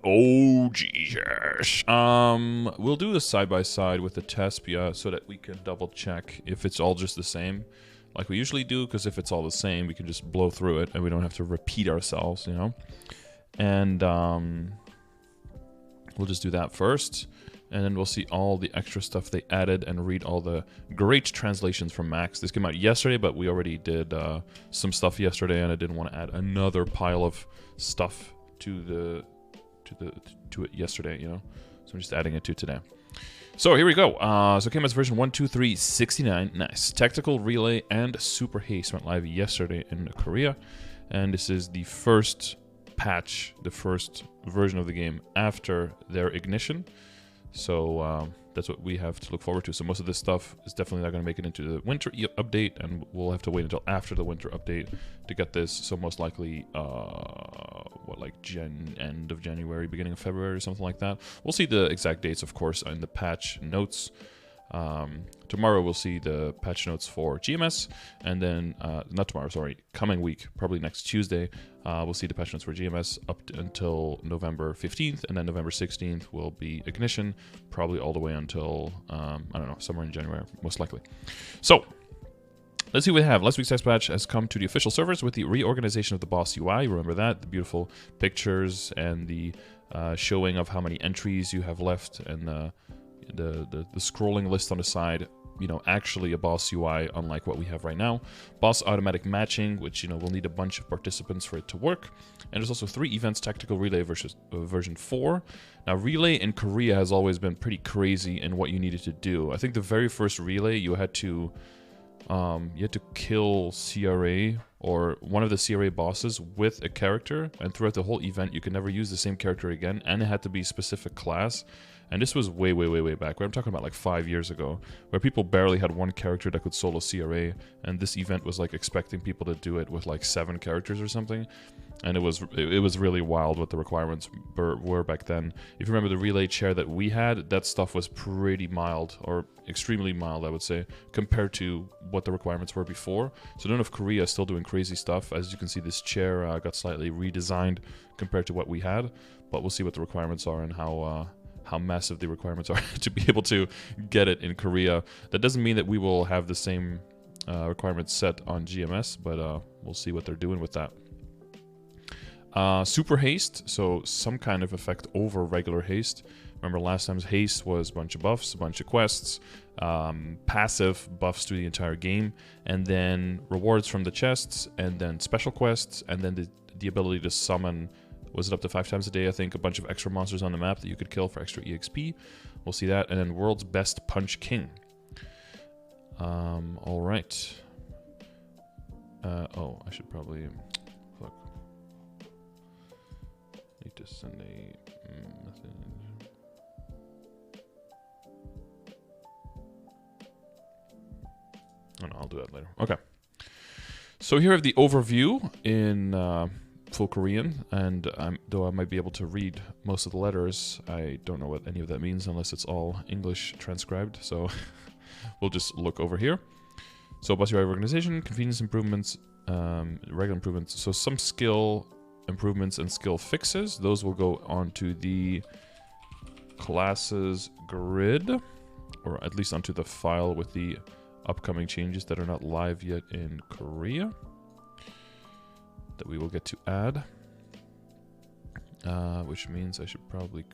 Oh, Jesus. We'll do a side-by-side with the Tespia so that we can double-check if it's all just the same, like we usually do, because if it's all the same, we can just blow through it, and we don't have to repeat ourselves, you know? And, we'll just do that first, and then we'll see all the extra stuff they added and read all the great translations from Max. This came out yesterday, but we already did some stuff yesterday, and I didn't want to add another pile of stuff to it yesterday, you know? So I'm just adding it to today. So here we go. So it came as version 1.2.3.69. Nice. Tactical Relay and Super Haste went live yesterday in Korea, and this is the first patch, the first version of the game after their ignition. So that's what we have to look forward to. So most of this stuff is definitely not going to make it into the winter update, and we'll have to wait until after the winter update to get this. So most likely, end of January, beginning of February, or something like that. We'll see the exact dates, of course, in the patch notes. Tomorrow we'll see the patch notes for GMS, and then, not tomorrow, sorry, coming week, probably next Tuesday, we'll see the patch notes for GMS up until November 15th, and then November 16th will be Ignition, probably all the way until, I don't know, somewhere in January, most likely. So, let's see what we have. Last week's test patch has come to the official servers with the reorganization of the boss UI. Remember that? The beautiful pictures and the showing of how many entries you have left, and the scrolling list on the side, you know, actually a boss UI, unlike what we have right now. Boss automatic matching, which, you know, we'll need a bunch of participants for it to work. And there's also 3 events, Tactical Relay versus version 4. Now, Relay in Korea has always been pretty crazy in what you needed to do. I think the very first Relay, you had to kill CRA or one of the CRA bosses with a character, and throughout the whole event, you could never use the same character again, and it had to be a specific class. And this was way, way, way, way back. I'm talking about like 5 years ago, where people barely had one character that could solo CRA, and this event was like expecting people to do it with like 7 characters or something. And it was really wild what the requirements were back then. If you remember the relay chair that we had, that stuff was pretty mild, or extremely mild, I would say, compared to what the requirements were before. So I don't know if Korea is still doing crazy stuff. As you can see, this chair got slightly redesigned compared to what we had, but we'll see what the requirements are and how massive the requirements are to be able to get it in Korea. That doesn't mean that we will have the same requirements set on GMS, but we'll see what they're doing with that. Super Haste, so some kind of effect over regular Haste. Remember last time's Haste was a bunch of buffs, a bunch of quests, passive buffs to the entire game, and then rewards from the chests, and then special quests, and then the ability to summon, was it up to 5 times a day, I think, a bunch of extra monsters on the map that you could kill for extra EXP. We'll see that. And then World's Best Punch King. Alright. Oh, I should probably... Fuck. Need to send a message. Oh no, I'll do that later. Okay. So here I have the overview in... full Korean, and though I might be able to read most of the letters, I don't know what any of that means unless it's all English transcribed, so we'll just look over here. So boss UI organization, convenience improvements, regular improvements, so some skill improvements and skill fixes, those will go onto the classes grid, or at least onto the file with the upcoming changes that are not live yet in Korea, that we will get to add, which means I should probably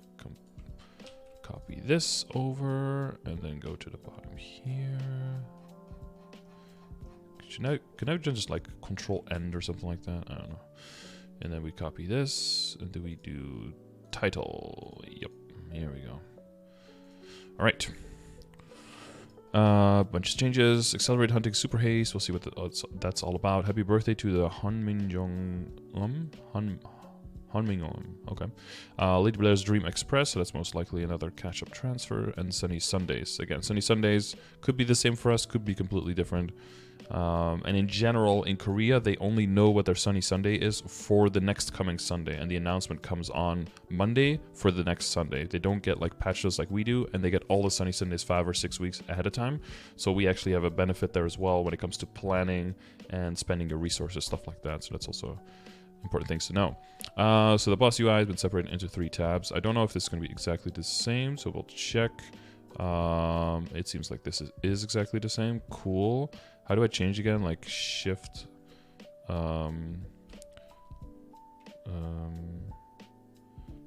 copy this over and then go to the bottom here. Can I just like Control End or something like that? I don't know. And then we copy this, and then we do title. Yep, here we go. All right. Bunch of changes. Accelerate hunting, super haste. We'll see what that's all about. Happy birthday to the Hanminjong. Okay. Lady Blair's Dream Express. So that's most likely another catch-up transfer. And Sunny Sundays. Again, Sunny Sundays could be the same for us. Could be completely different. And in general, in Korea, they only know what their Sunny Sunday is for the next coming Sunday, and the announcement comes on Monday for the next Sunday. They don't get like patches like we do, and they get all the Sunny Sundays 5 or 6 weeks ahead of time. So we actually have a benefit there as well when it comes to planning and spending your resources, stuff like that. So that's also important things to know. So the boss UI has been separated into 3 tabs. I don't know if this is going to be exactly the same, so we'll check. It seems like this is exactly the same. Cool. How do I change again? Like shift.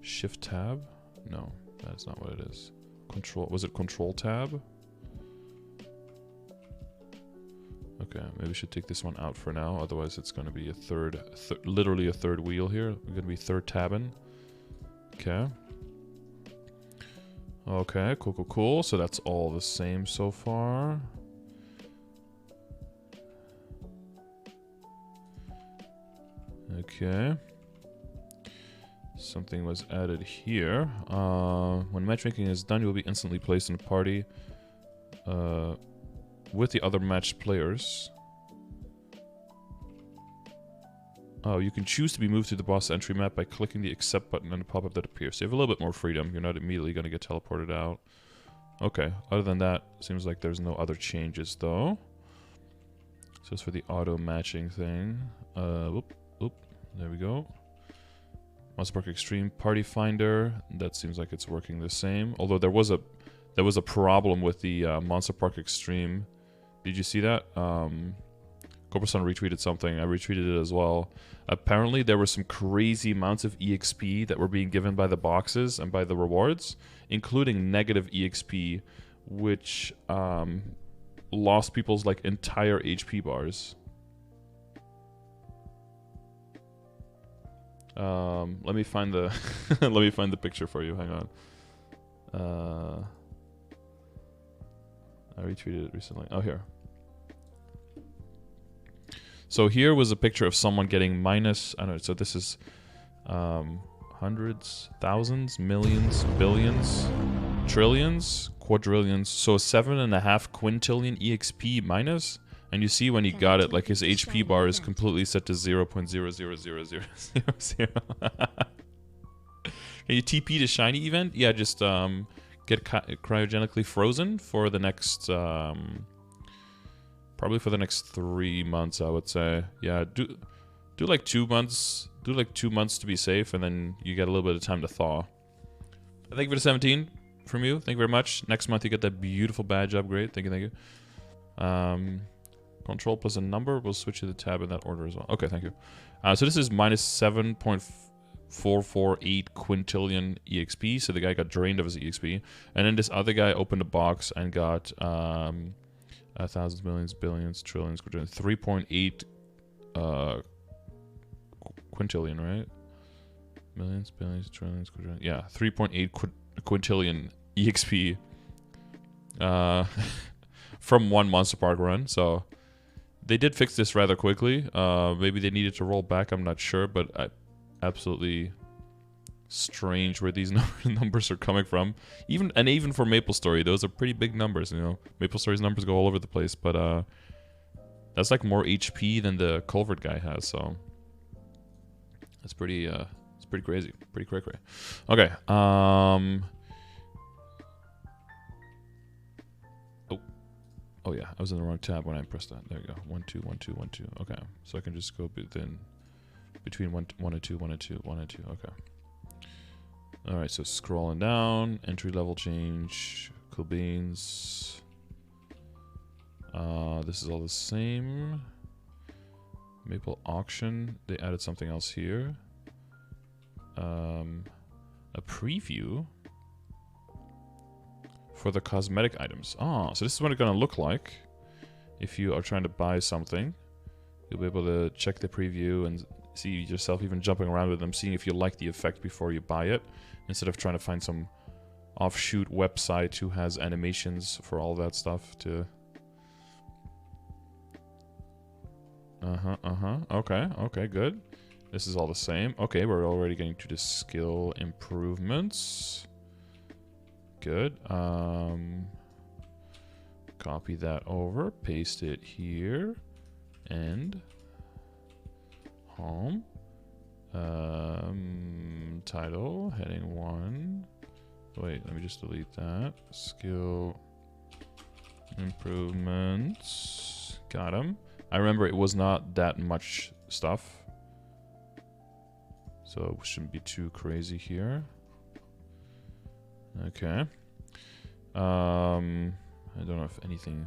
Shift tab? No, that's not what it is. Control. Was it control tab? Okay, maybe we should take this one out for now. Otherwise, it's going to be a literally a third wheel here. We're going to be third tabbing. Okay. Okay, cool, cool, cool. So that's all the same so far. Okay. Something was added here. When matchmaking is done, you will be instantly placed in a party with the other matched players. Oh, you can choose to be moved to the boss entry map by clicking the accept button and a pop-up that appears. So you have a little bit more freedom. You're not immediately going to get teleported out. Okay, other than that, seems like there's no other changes though. So it's for the auto matching thing. Whoop, there we go. Monster Park Extreme Party Finder. That seems like it's working the same. Although there was a problem with the Monster Park Extreme. Did you see that? Cobra-san retweeted something. I retweeted it as well. Apparently, there were some crazy amounts of EXP that were being given by the boxes and by the rewards, including negative EXP, which lost people's like entire HP bars. Let me find the let me find the picture for you. Hang on. I retweeted it recently. Oh, here. So here was a picture of someone getting minus, I don't know, so this is hundreds, thousands, millions, billions, trillions, quadrillions, so 7.5 quintillion EXP minus, and you see when he got it, like his HP bar is completely set to 0.0000000. Can you TP to shiny event? Yeah, just get cryogenically frozen for the next probably for the next 3 months, I would say. Yeah, do like 2 months. Do like 2 months to be safe, and then you get a little bit of time to thaw. Thank you for the 17 from you. Thank you very much. Next month you get that beautiful badge upgrade. Thank you, thank you. Control plus a number. We'll switch to the tab in that order as well. Okay, thank you. So this is minus 7.448 quintillion EXP. So the guy got drained of his EXP, and then this other guy opened a box and got thousands, millions, billions, trillions, quadrillions, 3.8 quintillion, right? Millions, billions, trillions, quadrillions. Yeah, 3.8 quintillion EXP from one Monster Park run. So they did fix this rather quickly. Maybe they needed to roll back. I'm not sure, but absolutely strange where these numbers are coming from. Even for MapleStory, those are pretty big numbers. You know, MapleStory's numbers go all over the place, but that's like more HP than the Culvert guy has. So that's pretty. It's pretty crazy. Pretty cray. Okay. Oh yeah, I was in the wrong tab when I pressed that. There you go. 1 2 1 2 1 2. Okay, so I can just go between 1 and 2 1 and 2 1 and 2. Okay. All right, so scrolling down, entry level change, cool beans. This is all the same. Maple auction. They added something else here. A preview for the cosmetic items. Ah, so this is what it's gonna look like if you are trying to buy something. You'll be able to check the preview and see yourself even jumping around with them, seeing if you like the effect before you buy it, instead of trying to find some offshoot website who has animations for all that stuff to... Okay, good. This is all the same. Okay, we're already getting to the skill improvements. Good. Copy that over, paste it here, and home. Title, heading 1. Wait, let me just delete that. Skill improvements. Got him. I remember it was not that much stuff. So it shouldn't be too crazy here. Okay. I don't know if anything...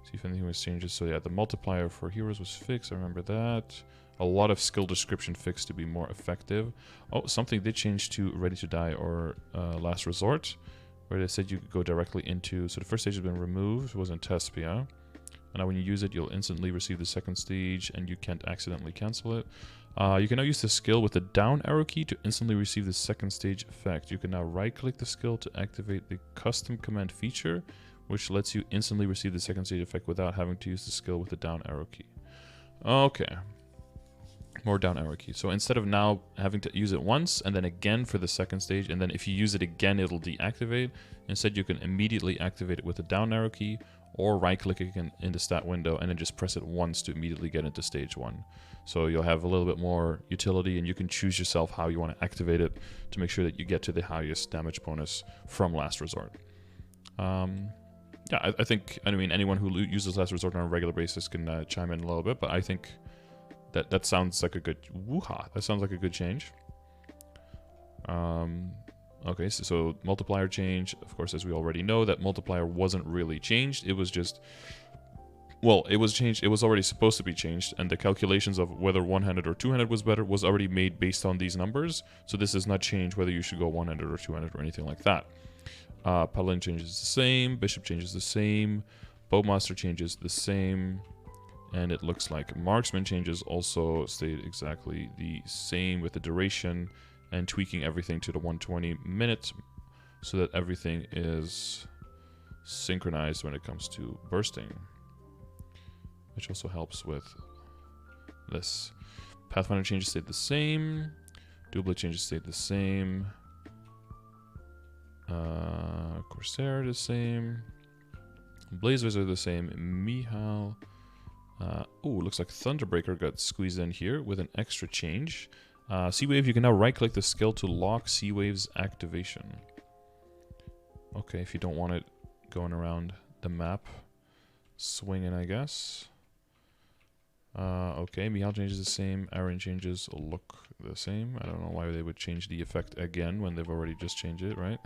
See if anything was changes. So yeah, the multiplier for heroes was fixed. I remember that. A lot of skill description fixed to be more effective. Oh, something did change to Ready to Die or Last Resort, where they said you could go directly into... So the first stage has been removed. It wasn't Tespia. And now when you use it, you'll instantly receive the second stage, and you can't accidentally cancel it. You can now use the skill with the down arrow key to instantly receive the second stage effect. You can now right-click the skill to activate the custom command feature, which lets you instantly receive the second stage effect without having to use the skill with the down arrow key. Okay. More down arrow key. So instead of now having to use it once and then again for the second stage, and then if you use it again, it'll deactivate. Instead, you can immediately activate it with the down arrow key or right-click again in the stat window and then just press it once to immediately get into stage 1. So you'll have a little bit more utility, and you can choose yourself how you want to activate it to make sure that you get to the highest damage bonus from Last Resort. Yeah, I think, I mean, anyone who uses Last Resort on a regular basis can chime in a little bit, but I think that sounds like a good... Woo-ha! That sounds like a good change. Okay, so multiplier change. Of course, as we already know, that multiplier wasn't really changed. It was just... Well, it was changed. It was already supposed to be changed, and the calculations of whether one-handed or two-handed was better was already made based on these numbers. So this does not change whether you should go one-handed or two-handed or anything like that. Paladin changes the same. Bishop changes the same. Bowmaster changes the same. And it looks like Marksman changes also stayed exactly the same with the duration and tweaking everything to the 120 minutes so that everything is synchronized when it comes to bursting, which also helps with this. Pathfinder changes stayed the same. Doublet changes stayed the same. Corsair the same. Blazers are the same. Mihal. Oh, looks like Thunderbreaker got squeezed in here with an extra change. Sea Wave, you can now right-click the skill to lock Sea Wave's activation. Okay, if you don't want it going around the map, swinging, I guess. Okay, Mihal changes the same. Aaron changes look the same. I don't know why they would change the effect again when they've already just changed it, right?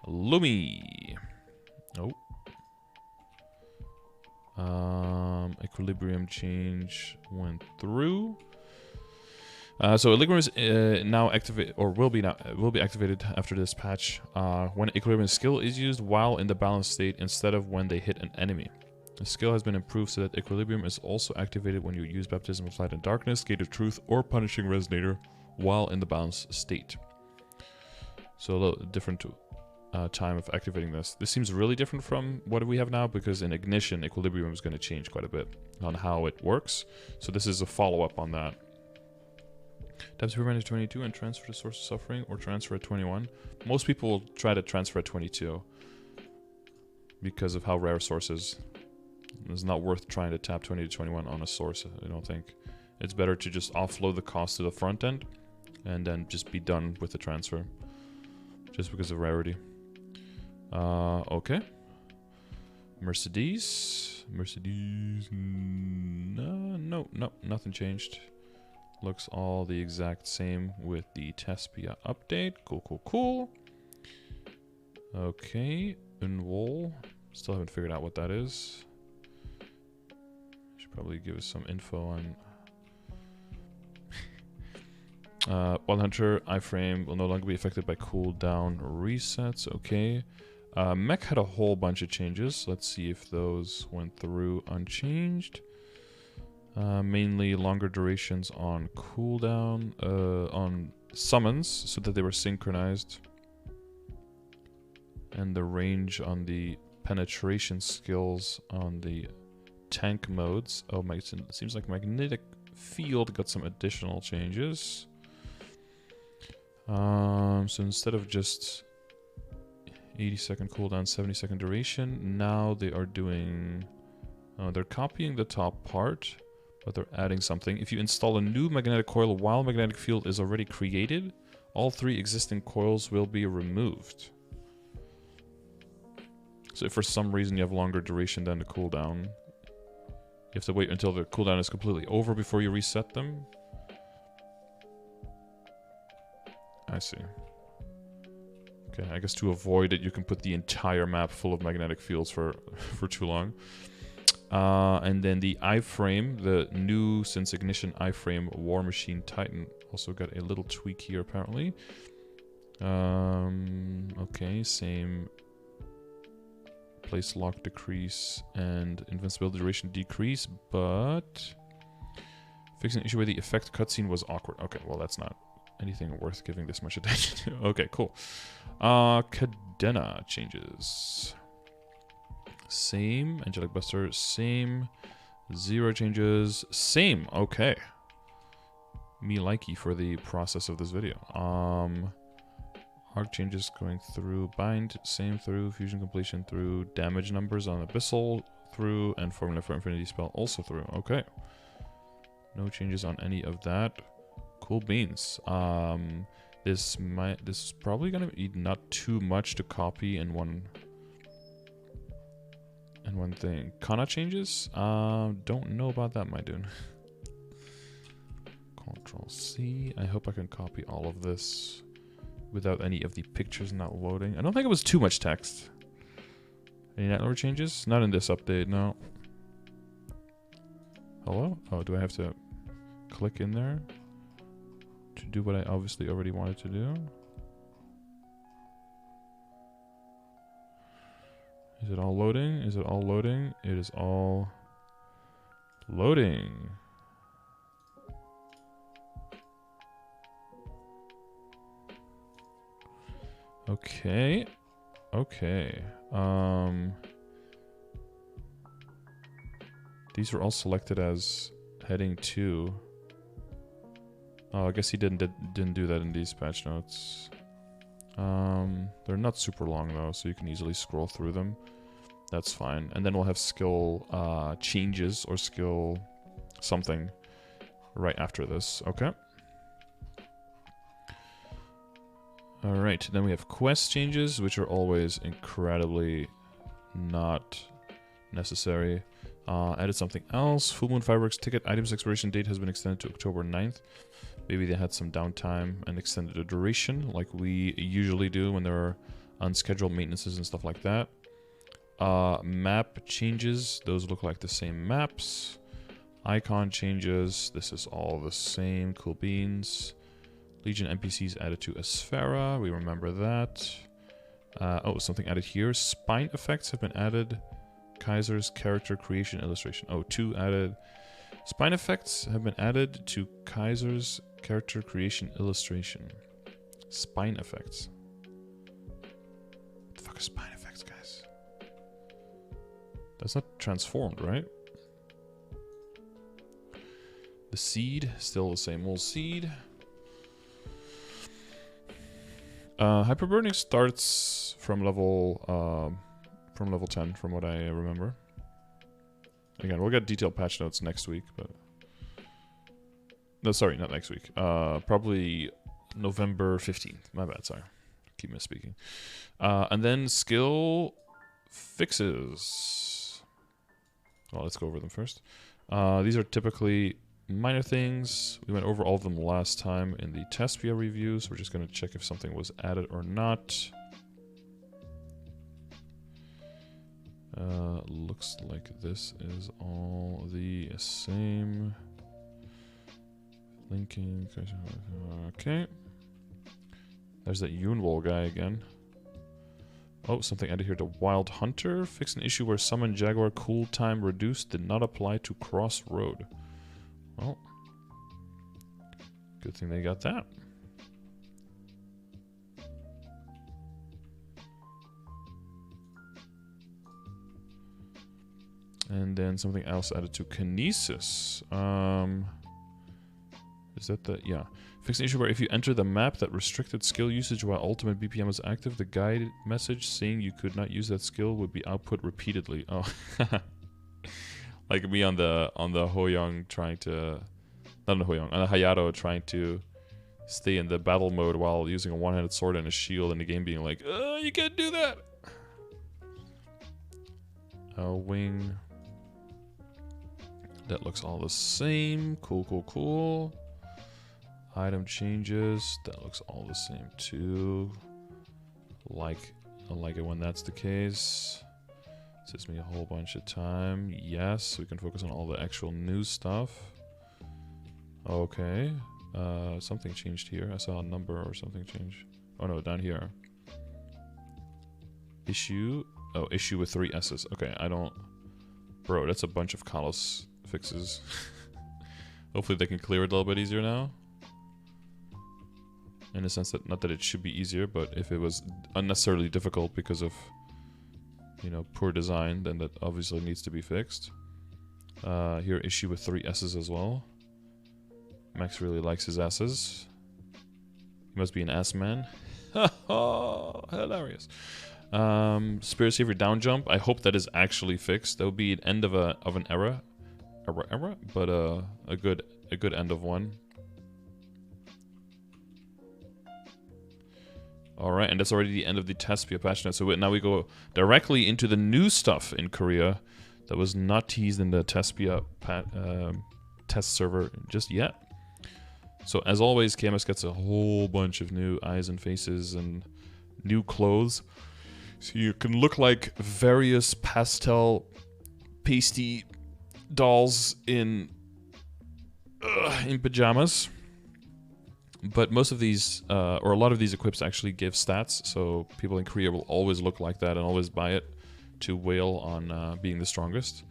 Lumi. Oh. Equilibrium change went through. So Equilibrium is now activate, or will be activated after this patch when Equilibrium skill is used while in the balanced state instead of when they hit an enemy. The skill has been improved so that Equilibrium is also activated when you use Baptism of Light and Darkness, Gate of Truth, or Punishing Resonator while in the balanced state. So a little different time of activating this. This seems really different from what we have now because in Ignition, Equilibrium is going to change quite a bit on how it works. So this is a follow-up on that. Tap Superman at 22 and transfer to Source of Suffering or transfer at 21. Most people will try to transfer at 22 because of how rare Source is. It's not worth trying to tap 20 to 21 on a Source, I don't think. It's better to just offload the cost to the front end and then just be done with the transfer just because of rarity. Okay. Mercedes, no, nothing changed. Looks all the exact same with the Tespia update. Cool. Okay, Unwol. Still haven't figured out what that is. Should probably give us some info on... Wild Hunter, iframe will no longer be affected by cooldown resets. Okay. Mech had a whole bunch of changes. Let's see if those went through unchanged. Mainly longer durations on cooldown, on summons, so that they were synchronized. And the range on the penetration skills on the tank modes. Oh, it seems like Magnetic Field got some additional changes. So instead of just 80-second cooldown, 70-second duration, now they are doing... they're copying the top part, but they're adding something. If you install a new magnetic coil while magnetic field is already created, all 3 existing coils will be removed. So if for some reason you have longer duration than the cooldown, you have to wait until the cooldown is completely over before you reset them. I see. Okay, I guess to avoid it, you can put the entire map full of magnetic fields for too long. And then the iframe, the new since Ignition iframe War Machine Titan also got a little tweak here apparently. Okay, same place lock decrease and invincibility duration decrease, but fixing an issue where the effect cutscene was awkward. Okay, well that's not anything worth giving this much attention to. Okay, cool. Cadena changes. Same. Angelic Buster, same. 0 changes, same. Okay. Me likey for the process of this video. Arc changes going through, bind, same through, fusion completion through, damage numbers on Abyssal through, and formula for Infinity Spell also through. Okay. No changes on any of that. Cool beans. This is probably gonna be not too much to copy in one thing. Kana changes? Don't know about that, my dude. Control C. I hope I can copy all of this without any of the pictures not loading. I don't think it was too much text. Any network changes? Not in this update, no. Hello? Oh, do I have to click in there to do what I obviously already wanted to do? Is it all loading? Is it all loading? It is all loading. Okay. Okay. These are all selected as heading 2. Oh, I guess he didn't do that in these patch notes. They're not super long though, so you can easily scroll through them. That's fine. And then we'll have skill changes or skill something right after this. Okay. Alright, then we have quest changes, which are always incredibly not necessary. Added something else. Full Moon Fireworks ticket items expiration date has been extended to October 9th. Maybe they had some downtime and extended the duration, like we usually do when there are unscheduled maintenances and stuff like that. Map changes. Those look like the same maps. Icon changes. This is all the same. Cool beans. Legion NPCs added to Asphera. We remember that. Oh, something added here. Spine effects have been added. Kaiser's character creation illustration. Oh, 2 added. Spine effects have been added to Kaiser's character creation illustration. Spine effects. What the fuck is spine effects, guys? That's not transformed, right? The seed, still the same old seed. Hyperburning starts from level 10, from what I remember. Again, we'll get detailed patch notes next week, but no, sorry, not next week. Probably November 15th. My bad, sorry. Keep misspeaking. And then skill fixes. Well, let's go over them first. These are typically minor things. We went over all of them last time in the Tespia review, so we're just going to check if something was added or not. Looks like this is all the same. Linking. Okay. There's that Yunwol guy again. Oh, something added here to Wild Hunter. Fixed an issue where Summon Jaguar cool time reduced did not apply to Crossroad. Well, good thing they got that. And then something else added to Kinesis. Is that the... Yeah. Fix an issue where if you enter the map that restricted skill usage while ultimate BPM was active, the guide message saying you could not use that skill would be output repeatedly. Oh. Like me on the Hoyoung trying to... Not on the Hoyoung, on the Hayato trying to stay in the battle mode while using a one-handed sword and a shield, and the game being like, you can't do that! Wing... That looks all the same. Cool, cool, cool. Item changes. That looks all the same too. I like it when that's the case. Saves me a whole bunch of time. Yes, we can focus on all the actual new stuff. Okay. Something changed here. I saw a number or something change. Oh no, down here. Issue. Oh, issue with 3 S's. Okay, I don't... Bro, that's a bunch of Kalos fixes. Hopefully they can clear it a little bit easier now. In the sense that, not that it should be easier, but if it was unnecessarily difficult because of, you know, poor design, then that obviously needs to be fixed. Here, issue with 3 S's as well. Max really likes his S's. He must be an ass man. Hilarious. Spirit Saver down jump. I hope that is actually fixed. That would be an end of an era, but a good end of one. All right, and that's already the end of the Tespia patch notes. So now we go directly into the new stuff in Korea that was not teased in the Tespia test server just yet. So as always, KMS gets a whole bunch of new eyes and faces and new clothes. So you can look like various pastel, pasty dolls in pajamas. But most of these, or a lot of these equips actually give stats, so people in Korea will always look like that and always buy it to wail on being the strongest.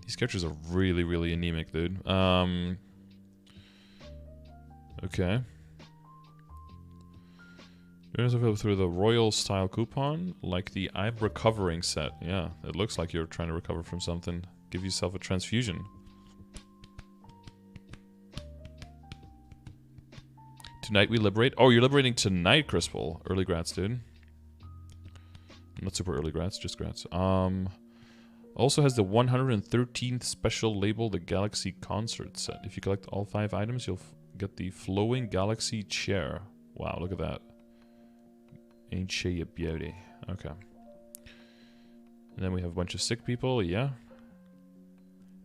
These characters are really, really anemic, dude. Okay. You're available through the Royal Style coupon, like the I'm Recovering set. Yeah, it looks like you're trying to recover from something. Give yourself a transfusion. Tonight we liberate. Oh, you're liberating tonight, Crispal. Early grats, dude. Not super early grats, just grats. Also has the 113th special label, the Galaxy Concert set. If you collect all 5 items, you'll get the Flowing Galaxy Chair. Wow, look at that. Ain't she a beauty? Okay. And then we have a bunch of sick people, yeah.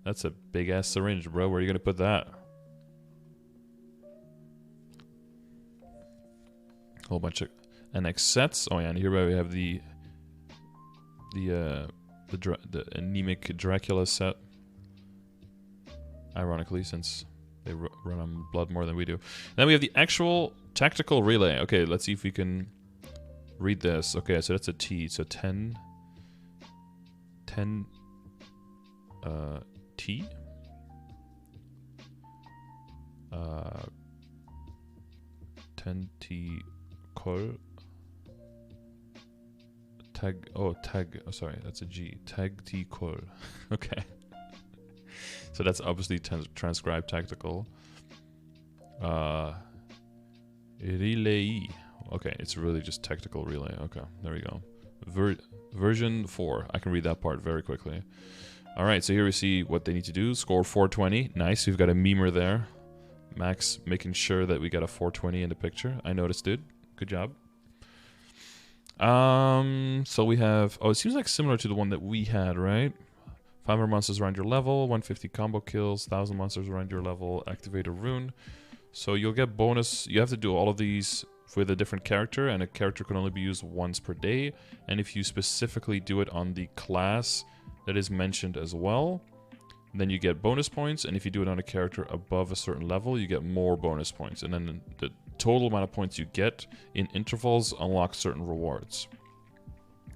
That's a big ass syringe, bro. Where are you gonna put that? Whole bunch of NX sets. Oh yeah, and here we have the anemic Dracula set. Ironically, since they run on blood more than we do. Then we have the actual tactical relay. Okay, let's see if we can read this. Okay, so that's a T. So 10 T. 10 T call. Tag. Oh, tag. Oh, sorry, that's a G. Tag T call. Okay. So that's obviously transcribed tactical. Relay. Okay, it's really just tactical relay. Okay, there we go. Version 4. I can read that part very quickly. Alright, so here we see what they need to do. Score 420. Nice, we've got a memer there. Max making sure that we got a 420 in the picture. I noticed, dude. Good job. So we have... Oh, it seems like similar to the one that we had, right? 500 monsters around your level, 150 combo kills, 1000 monsters around your level, activate a rune. So you'll get bonus. You have to do all of these with a different character, and a character can only be used once per day. And if you specifically do it on the class that is mentioned as well, then you get bonus points. And if you do it on a character above a certain level, you get more bonus points. And then the total amount of points you get in intervals unlocks certain rewards.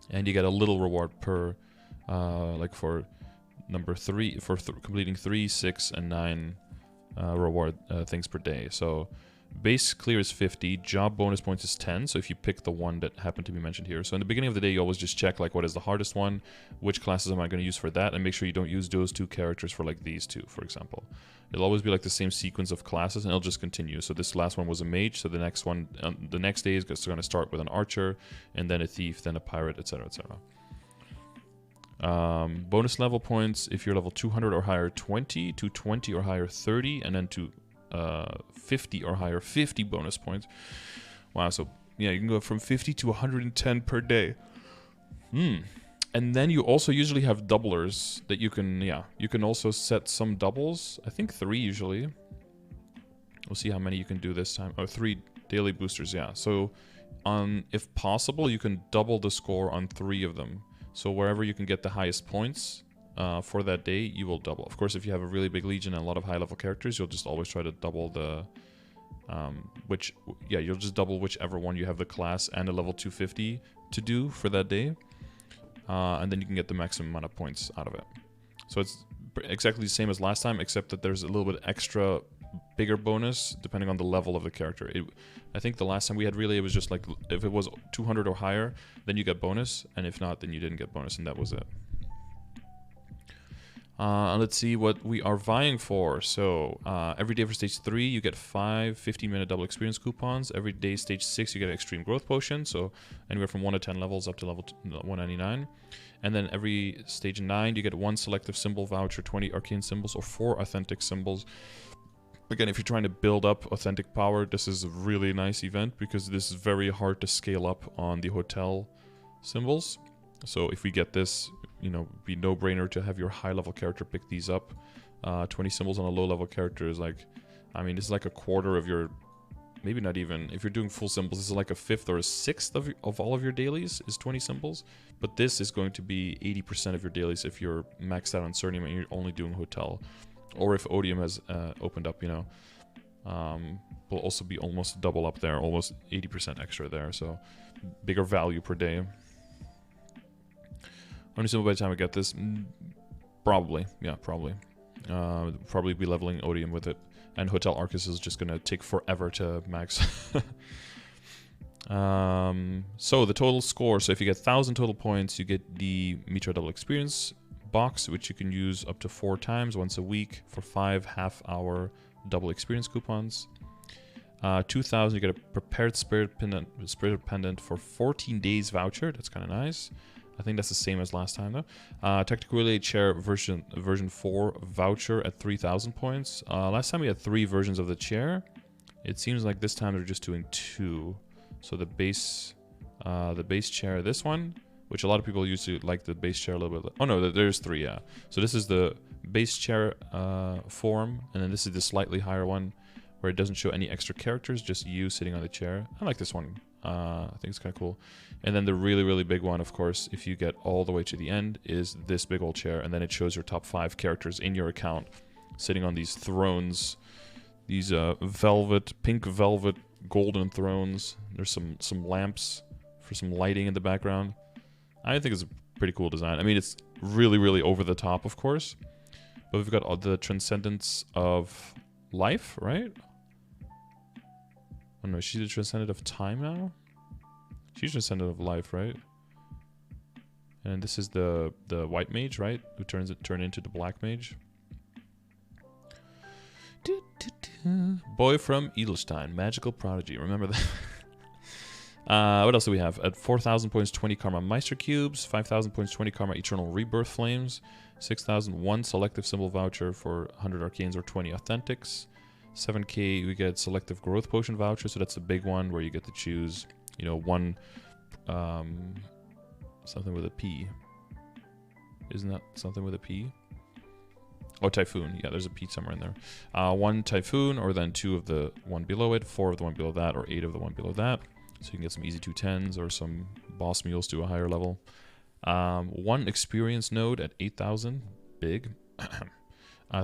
And you get a little reward per, like for number 3, for completing 3, 6, and 9 reward things per day. So base clear is 50, job bonus points is 10, so if you pick the one that happened to be mentioned here. So in the beginning of the day, you always just check like what is the hardest one, which classes am I going to use for that, and make sure you don't use those 2 characters for like these 2, for example. It'll always be like the same sequence of classes, and it'll just continue. So this last one was a mage, so the next one, the next day is going to start with an archer, and then a thief, then a pirate, etc, etc. Bonus level points, if you're level 200 or higher, 20, 220 or higher, 30, and then to 50 or higher, 50 bonus points. Wow, so yeah, you can go from 50 to 110 per day. And then you also usually have doublers that you can, yeah, you can also set some doubles. I think 3 usually. We'll see how many you can do this time. Oh, 3 daily boosters, yeah. So, if possible, you can double the score on 3 of them. So wherever you can get the highest points for that day, you will double. Of course, if you have a really big legion and a lot of high-level characters, you'll just always try to double the... you'll just double whichever one you have the class and a level 250 to do for that day. And then you can get the maximum amount of points out of it. So it's exactly the same as last time, except that there's a little bit extra bigger bonus depending on the level of the character. I think the last time we had relay, it was just like if it was 200 or higher, then you get bonus, and if not, then you didn't get bonus, and that was it. Let's see what we are vying for. So every day for stage 3 you get 5 15-minute double experience coupons. Every day stage 6 you get an extreme growth potion, so anywhere from 1 to 10 levels up to level 199. And then every stage 9 you get 1 selective symbol voucher, 20 arcane symbols, or 4 authentic symbols. Again, if you're trying to build up authentic power, this is a really nice event because this is very hard to scale up on the hotel symbols. So if we get this, you know, be no-brainer to have your high-level character pick these up. 20 symbols on a low-level character is like, I mean, this is like a quarter of your, maybe not even, if you're doing full symbols, this is like a fifth or a sixth of all of your dailies is 20 symbols. But this is going to be 80% of your dailies if you're maxed out on Cernium and you're only doing hotel. Or if Odium has opened up, you know, will also be almost double up there, almost 80% extra there. So bigger value per day. Only symbol by the time I get this, probably, yeah, probably. Probably be leveling Odium with it. And Hotel Arcus is just going to take forever to max. So the total score, so if you get 1,000 total points, you get the Mitra Double Experience box, which you can use up to 4 times, once a week, for 5 half-hour double experience coupons. 2,000, you get a Prepared Spirit Pendant for 14 days voucher. That's kind of nice. I think that's the same as last time though. Tactical Relay Chair version 4 voucher at 3,000 points. Last time we had 3 versions of the chair. It seems like this time they're just doing 2. So the base chair, this one, which a lot of people used to like the base chair a little bit. Oh no, there's 3, yeah. So this is the base chair form, and then this is the slightly higher one where it doesn't show any extra characters, just you sitting on the chair. I like this one. I think it's kind of cool. And then the really, really big one, of course, if you get all the way to the end, is this big old chair, and then it shows your top 5 characters in your account sitting on these thrones, these pink velvet, golden thrones. There's some lamps for some lighting in the background. I think it's a pretty cool design. I mean, it's really, really over the top, of course, but we've got all the transcendence of life, right? Oh no, she's the transcendent of time now? She's transcendent of life, right? And this is the white mage, right? Who turn into the black mage. Boy from Edelstein, magical prodigy. Remember that? What else do we have? At 4,000 points, 20 Karma Meister Cubes. 5,000 points, 20 Karma Eternal Rebirth Flames. 6,000, 1 Selective Symbol Voucher for 100 Arcanes or 20 Authentics. 7k, we get Selective Growth Potion Voucher, so that's a big one where you get to choose, you know, one, something with a P. Isn't that something with a P? Oh, Typhoon. Yeah, there's a P somewhere in there. 1 Typhoon, or then 2 of the one below it, 4 of the one below that, or 8 of the one below that. So you can get some easy 210s or some boss mules to a higher level. 1 experience node at 8,000. Big.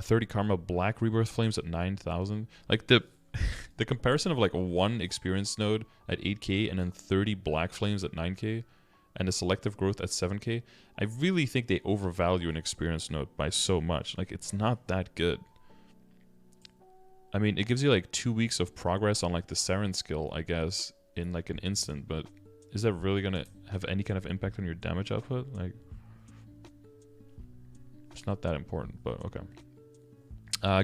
30 Karma Black Rebirth Flames at 9,000. Like the comparison of like 1 experience node at 8k and then 30 Black Flames at 9k and a selective growth at 7k. I really think they overvalue an experience node by so much. Like, it's not that good. I mean, it gives you like 2 weeks of progress on like the Saren skill, I guess, in like an instant, but is that really gonna have any kind of impact on your damage output? Like, it's not that important, but okay.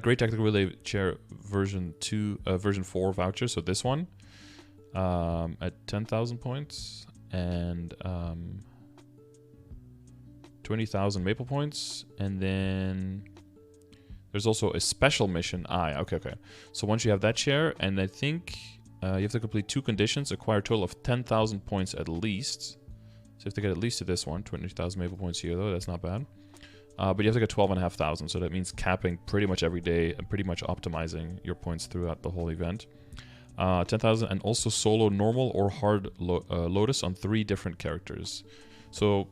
Great Tactical Relay Chair version 4 voucher. So this one at 10,000 points and 20,000 maple points, and then there's also a special mission. Okay. So once you have that chair, and I think you have to complete 2 conditions, acquire a total of 10,000 points at least. So you have to get at least to this one. 20,000 maple points here, though. That's not bad. But you have to get 12,500, so that means capping pretty much every day and pretty much optimizing your points throughout the whole event. 10,000, and also solo normal or hard Lotus on 3 different characters. So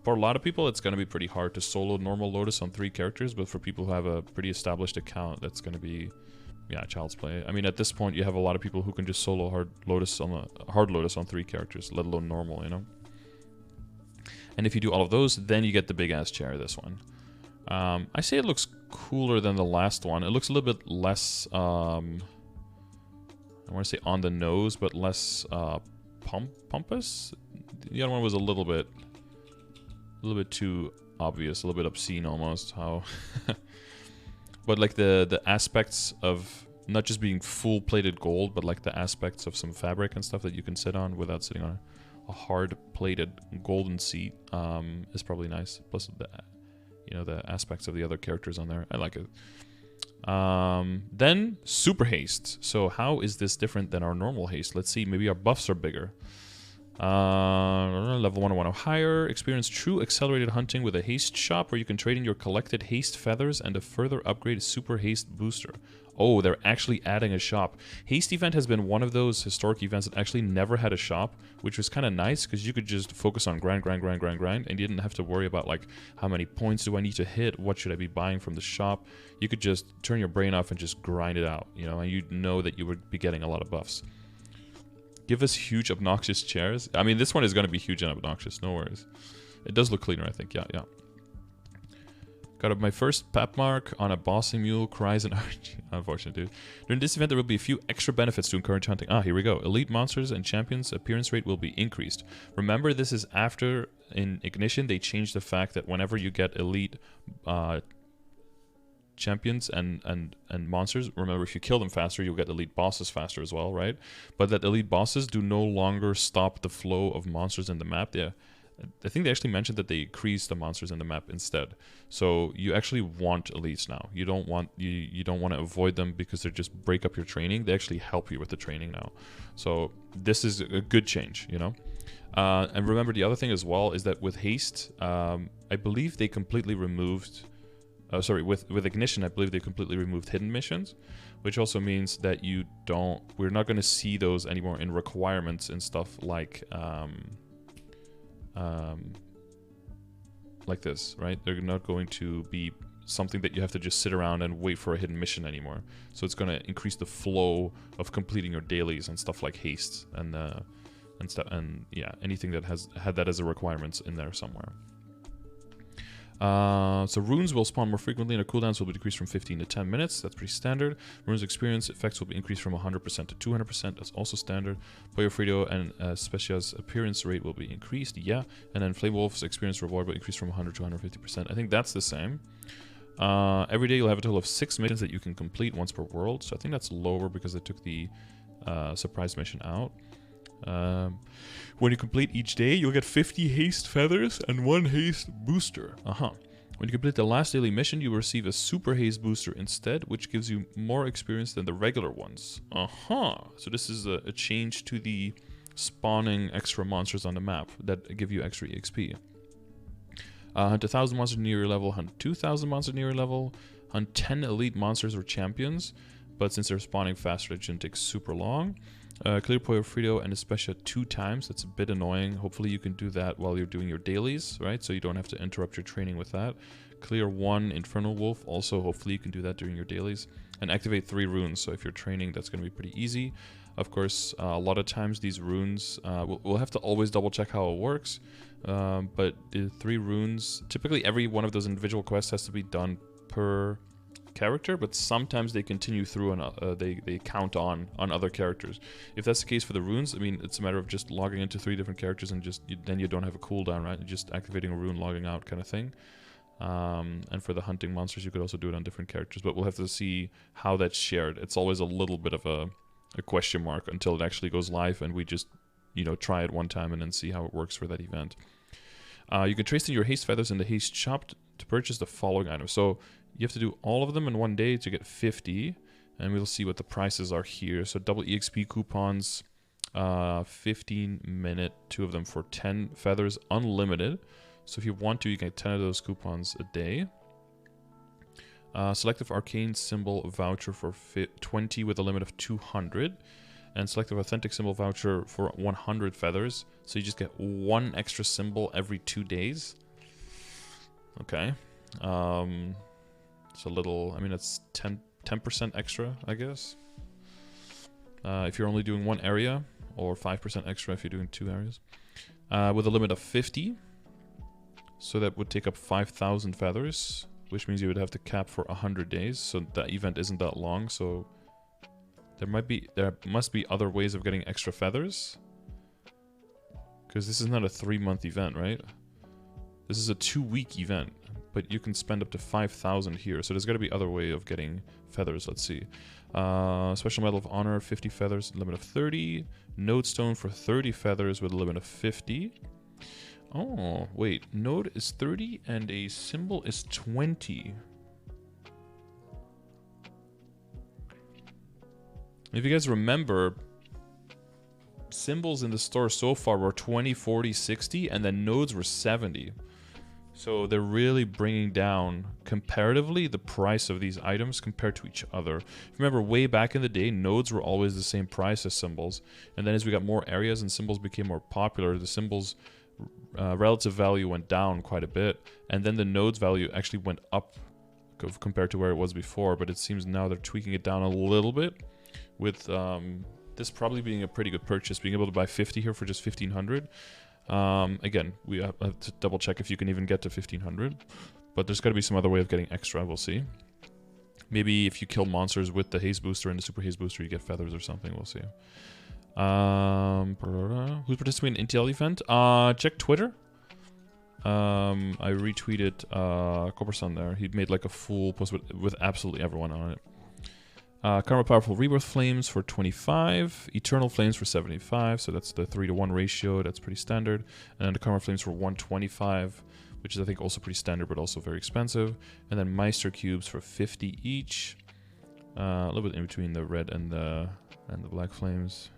for a lot of people, it's going to be pretty hard to solo normal Lotus on 3 characters, but for people who have a pretty established account, that's going to be, yeah, child's play. I mean, at this point, you have a lot of people who can just solo hard Lotus on 3 characters, let alone normal, you know. And if you do all of those, then you get the big ass chair. This one, I say it looks cooler than the last one. It looks a little bit less. I want to say on the nose, but less pompous. The other one was a little bit too obvious, a little bit obscene almost. How, but like the aspects of not just being full plated gold, but like the aspects of some fabric and stuff that you can sit on without sitting on a hard plated golden seat is probably nice. Plus the, you know, the aspects of the other characters on there. I like it. Then super haste. So how is this different than our normal haste? Let's see. Maybe our buffs are bigger. Level 101 or higher. Experience true accelerated hunting with a haste shop where you can trade in your collected haste feathers and a further upgraded super haste booster. Oh, they're actually adding a shop. Haste event has been one of those historic events that actually never had a shop, which was kind of nice because you could just focus on grind, and you didn't have to worry about like how many points do I need to hit, what should I be buying from the shop. You could just turn your brain off and just grind it out, you know, and you'd know that you would be getting a lot of buffs. Give us huge obnoxious chairs. I mean, this one is going to be huge and obnoxious, no worries. It does look cleaner, I think. Yeah. Got my first pap mark on a bossing mule, cries and RNG. Unfortunate, dude. During this event, there will be a few extra benefits to encourage hunting. Ah, here we go. Elite monsters and champions appearance rate will be increased. Remember, this is after, in Ignition, they changed the fact that whenever you get elite champions and monsters, remember, if you kill them faster, you'll get elite bosses faster as well, right? But that elite bosses do no longer stop the flow of monsters in the map. I think they actually mentioned that they increase the monsters in the map instead. So you actually want elites now. You don't want you don't want to avoid them because they just break up your training. They actually help you with the training now. So this is a good change, you know. And remember, the other thing as well is that with haste, I believe they completely removed. With Ignition, I believe they completely removed hidden missions, which also means that we're not going to see those anymore in requirements and stuff like this, right? They're not going to be something that you have to just sit around and wait for a hidden mission anymore. So it's going to increase the flow of completing your dailies and stuff like haste and stuff, and yeah, anything that has had that as a requirement in there somewhere. So runes will spawn more frequently and their cooldowns will be decreased from 15 to 10 minutes. That's pretty standard. Runes experience effects will be increased from 100% to 200%. That's also standard. Pollo Frito and Specia's appearance rate will be increased. Yeah. And then Flame Wolf's experience reward will increase from 100 to 150%. I think that's the same. Every day you'll have a total of 6 missions that you can complete once per world. So I think that's lower because they took the surprise mission out. When you complete each day, you'll get 50 haste feathers and 1 haste booster. When you complete the last daily mission, you will receive a super haste booster instead, which gives you more experience than the regular ones. So this is a change to the spawning extra monsters on the map that give you extra EXP. Hunt 1,000 monsters near your level, hunt 2,000 monsters near your level, hunt 10 elite monsters or champions, but since they're spawning faster, it shouldn't take super long. Clear Pollo Frito and Especia 2 times. That's a bit annoying. Hopefully you can do that while you're doing your dailies, right? So you don't have to interrupt your training with that. Clear 1 Infernal Wolf. Also, hopefully you can do that during your dailies. And activate 3 runes. So if you're training, that's going to be pretty easy. Of course, a lot of times these runes, we'll have to always double check how it works. But the 3 runes, typically every one of those individual quests has to be done per character, but sometimes they continue through and they count on other characters. If that's the case for the runes, I mean, it's a matter of just logging into 3 different characters and then you don't have a cooldown, right? You're just activating a rune, logging out kind of thing. And for the hunting monsters, you could also do it on different characters, but we'll have to see how that's shared. It's always a little bit of a question mark until it actually goes live and we just, you know, try it one time and then see how it works for that event. You can trace in your haste feathers in the haste shop to purchase the following items. So you have to do all of them in one day to get 50, and we'll see what the prices are here. So double EXP coupons, 15 minute, 2 of them for 10 feathers, unlimited. So if you want to, you can get 10 of those coupons a day. Selective arcane symbol voucher for 20 with a limit of 200. And selective authentic symbol voucher for 100 feathers. So you just get one extra symbol every 2 days. Okay. It's a little, I mean, it's 10% extra, I guess. If you're only doing one area, or 5% extra if you're doing 2 areas. With a limit of 50. So that would take up 5,000 feathers, which means you would have to cap for 100 days. So that event isn't that long, so there must be other ways of getting extra feathers. Because this is not a 3-month event, right? This is a 2-week event, but you can spend up to 5,000 here. So there's got to be other way of getting feathers. Let's see. Special Medal of Honor, 50 feathers, limit of 30. Node Stone for 30 feathers with a limit of 50. Oh, wait. Node is 30 and a symbol is 20. If you guys remember, symbols in the store so far were 20, 40, 60, and then nodes were 70. So they're really bringing down, comparatively, the price of these items compared to each other. Remember, way back in the day, nodes were always the same price as symbols. And then as we got more areas and symbols became more popular, the symbols' relative value went down quite a bit. And then the nodes value actually went up compared to where it was before. But it seems now they're tweaking it down a little bit. With this probably being a pretty good purchase, being able to buy 50 here for just 1,500. Again, we have to double check if you can even get to 1,500. But there's got to be some other way of getting extra, we'll see. Maybe if you kill monsters with the Haste booster and the Super Haste booster, you get feathers or something, we'll see. Who's participating in Intel event? Check Twitter. I retweeted Copperson there. He'd made like a full post with absolutely everyone on it. Karma Powerful Rebirth Flames for 25. Eternal Flames for 75. So that's the 3-to-1 ratio. That's pretty standard. And then the Karma Flames for 125, which is I think also pretty standard, but also very expensive. And then Meister Cubes for 50 each. A little bit in between the red and the black flames.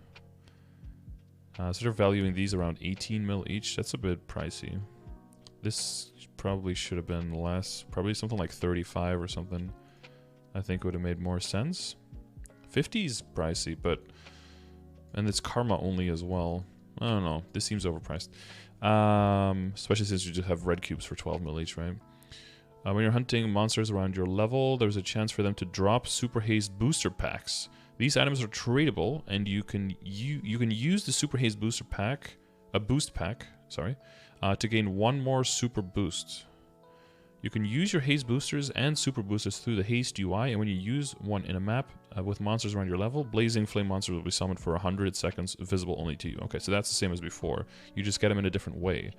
So they're valuing these around 18 mil each. That's a bit pricey. This probably should have been less. Probably something like 35 or something. I think would have made more sense. 50 is pricey, but... And it's karma only as well. I don't know. This seems overpriced. Especially since you just have red cubes for 12 mil each, right? When you're hunting monsters around your level, there's a chance for them to drop Super Haste booster packs. These items are tradable, and you can use the Super Haste booster pack, a boost pack, sorry, to gain one more super boost. You can use your Haste boosters and super boosters through the Haste UI, and when you use one in a map with monsters around your level, Blazing Flame monsters will be summoned for 100 seconds, visible only to you. Okay, so that's the same as before. You just get them in a different way.